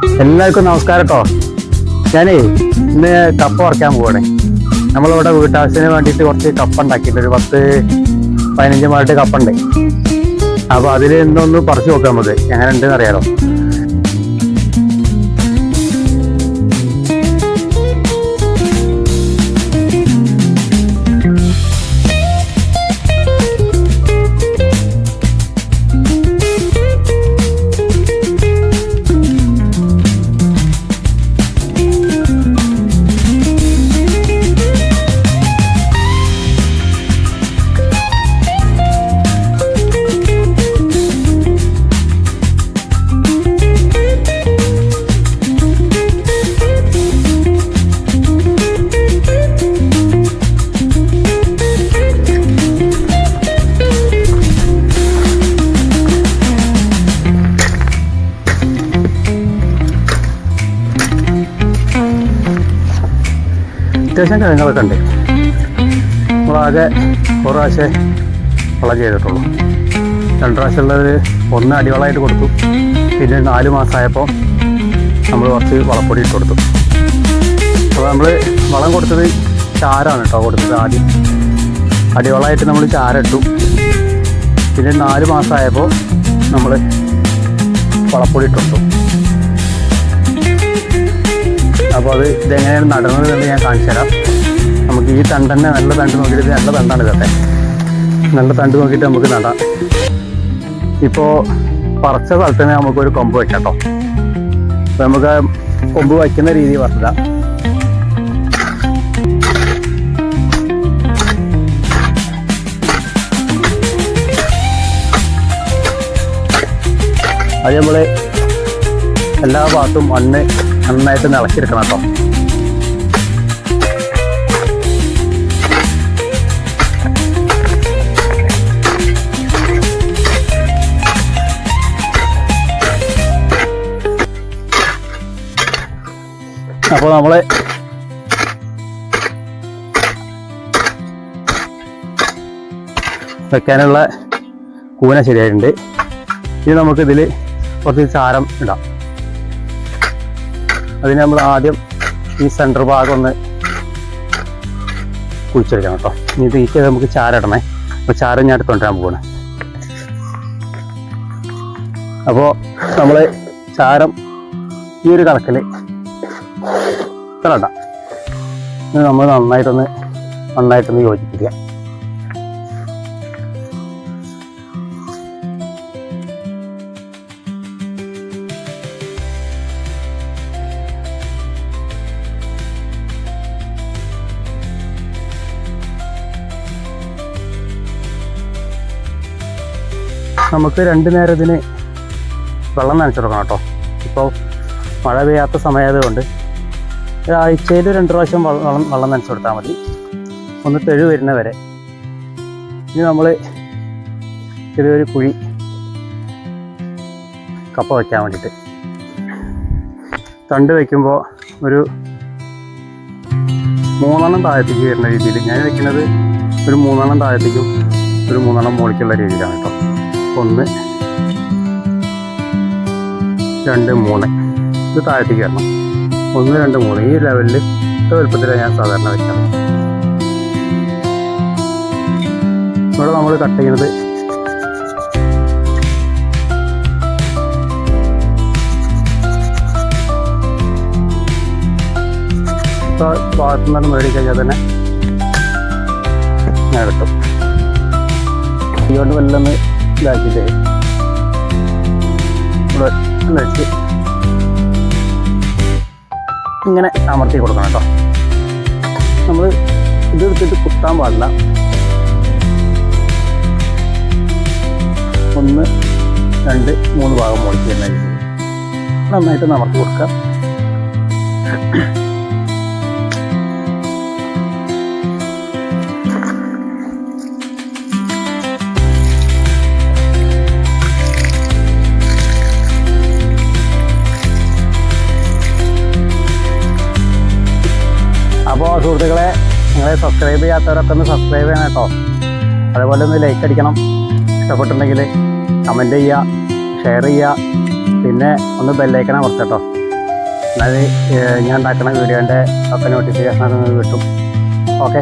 എല്ലാവർക്കും നമസ്കാരം കേട്ടോ. ഞാനേ ഇന്ന് കപ്പ വറക്കാൻ പോവാണ്. നമ്മളിവിടെ വീട്ടാവശ്യത്തിന് വേണ്ടിയിട്ട് കുറച്ച് കപ്പ ഉണ്ടാക്കിയിട്ട് ഒരു 10-15 മായിട്ട് കപ്പ ഉണ്ട്. അപ്പോൾ അതിൽ എന്തൊന്ന് പറിച്ചു നോക്കാം നമുക്ക് എങ്ങനെ ഉണ്ടെന്ന് അറിയാലോ. അത്യാവശ്യം കിഴങ്ങുകളൊക്കെ ഉണ്ട്. നമ്മളാകെ ഒരു പ്രാവശ്യം വളം ചെയ്തിട്ടുള്ളൂ. 2 പ്രാവശ്യം ഉള്ളത് ഒന്ന് അടിവളമായിട്ട് കൊടുത്തു. പിന്നെ 4 മാസമായപ്പോൾ നമ്മൾ കുറച്ച് വളപ്പൊടി ഇട്ട് കൊടുത്തു. അപ്പോൾ നമ്മൾ വളം കൊടുത്തത് ചാരമാണ് കേട്ടോ കൊടുത്തത്. ആദ്യം അടിവളമായിട്ട് നമ്മൾ ചാരം ഇട്ടു. പിന്നെ 4 മാസമായപ്പോൾ നമ്മൾ വളപ്പൊടി ഇട്ട് കൊടുത്തു. അപ്പോൾ അത് ഇതെങ്ങനെയാണ് നടുന്നത് എന്ന് ഞാൻ കാണിച്ചു തരാം. നമുക്ക് ഈ തണ്ട് തന്നെ നല്ല തണ്ട് നോക്കിയിട്ട് നല്ല തണ്ടാണ് ഇതൊക്കെ. നല്ല തണ്ട് നോക്കിയിട്ട് നമുക്ക് നടാം. ഇപ്പോൾ പറിച്ച സ്ഥലത്ത് തന്നെ നമുക്കൊരു കൊമ്പ് വെക്കാം കേട്ടോ. അപ്പോൾ നമുക്ക് കൊമ്പ് വയ്ക്കുന്ന രീതി പറഞ്ഞില്ല. അത് നമ്മൾ എല്ലാ ഭാഗത്തും മണ്ണ് നന്നായിട്ട് നിളച്ചിരിക്കണം കേട്ടോ. അപ്പോൾ നമ്മള് വെക്കാനുള്ള കൂന ശരിയായിട്ടുണ്ട്. ഇനി നമുക്കിതിൽ കുറച്ച് ചാരം ഇടാം. അതിന് നമ്മൾ ആദ്യം ഈ സെൻറ്റർ ഭാഗം ഒന്ന് കുഴിച്ചെടുക്കണം കേട്ടോ. ഇനി തീറ്റ നമുക്ക് ചാരം ഇടണേ. അപ്പോൾ ചാരം ഞാൻ എടുത്തുകൊണ്ടിരാൻ പോവാണ്. അപ്പോൾ നമ്മൾ ചാരം ഈ ഒരു കണക്കിൽ ഇത്ര ഇടാം. ഇത് നമ്മൾ നന്നായിട്ടൊന്ന് യോജിപ്പിക്കുക. നമുക്ക് 2 നേരം ഇതിന് വെള്ളം നനച്ചെടുക്കണം കേട്ടോ. ഇപ്പോൾ മഴ പെയ്യാത്ത സമയമായതുകൊണ്ട് ഒരാഴ്ചയിൽ 2 പ്രാവശ്യം വെള്ളം നനച്ചു കൊടുത്താൽ മതി. ഒന്ന് തെഴു വരുന്ന വരെ. ഇനി നമ്മൾ ചെറിയൊരു കുഴി കപ്പ വയ്ക്കാൻ വേണ്ടിയിട്ട് തണ്ട് വയ്ക്കുമ്പോൾ ഒരു 3 താഴത്തേക്ക് വരുന്ന രീതിയിൽ ഞാൻ വയ്ക്കുന്നത് ഒരു 3 താഴത്തേക്കും ഒരു 3 മുകളിലേക്കുള്ള രീതിയിലാണ് കേട്ടോ. 1 2 3 ഇത് താഴത്തേക്ക് വരണം. 1 2 3 ഈ ലെവലിൽ വലുപ്പത്തിലാണ് ഞാൻ സാധാരണ വെക്കാറ്. ഇവിടെ നമ്മൾ കട്ട് ചെയ്യുന്നത് ഇപ്പോൾ ഭാഗത്തു നിന്നാണ് മേടി കഴിഞ്ഞാൽ തന്നെ ഞാൻ കിട്ടും. ഇതുകൊണ്ട് വല്ലൊന്ന് ഇതാക്കിയിട്ട് ഇവിടെ വെച്ച് ഇങ്ങനെ അമർത്തി കൊടുക്കണം കേട്ടോ. നമ്മൾ ഇതെടുത്തിട്ട് കുത്താൻ പാടില്ല. 1 2 3 ഭാഗം മുകളിൽ വരുന്ന രീതിയിൽ നന്നായിട്ട് അമർത്തി കൊടുക്കുക. അപ്പോൾ സുഹൃത്തുക്കളെ, നിങ്ങളെ സബ്സ്ക്രൈബ് ചെയ്യാത്തവരൊക്കെ ഒന്ന് സബ്സ്ക്രൈബ് ചെയ്യണം കേട്ടോ. അതുപോലെ ഒന്ന് ലൈക്ക് അടിക്കണം. ഇഷ്ടപ്പെട്ടുണ്ടെങ്കിൽ കമൻറ്റ് ചെയ്യുക, ഷെയർ ചെയ്യുക. പിന്നെ ഒന്ന് ബെല്ലൈക്കൺ അമർത്തട്ടോ. എന്നാൽ ഞാൻ ഉണ്ടാക്കുന്ന വീഡിയോൻ്റെ ഒക്കെ നോട്ടിഫിക്കേഷൻ ഒക്കെ നിങ്ങൾക്ക് കിട്ടും. ഓക്കെ.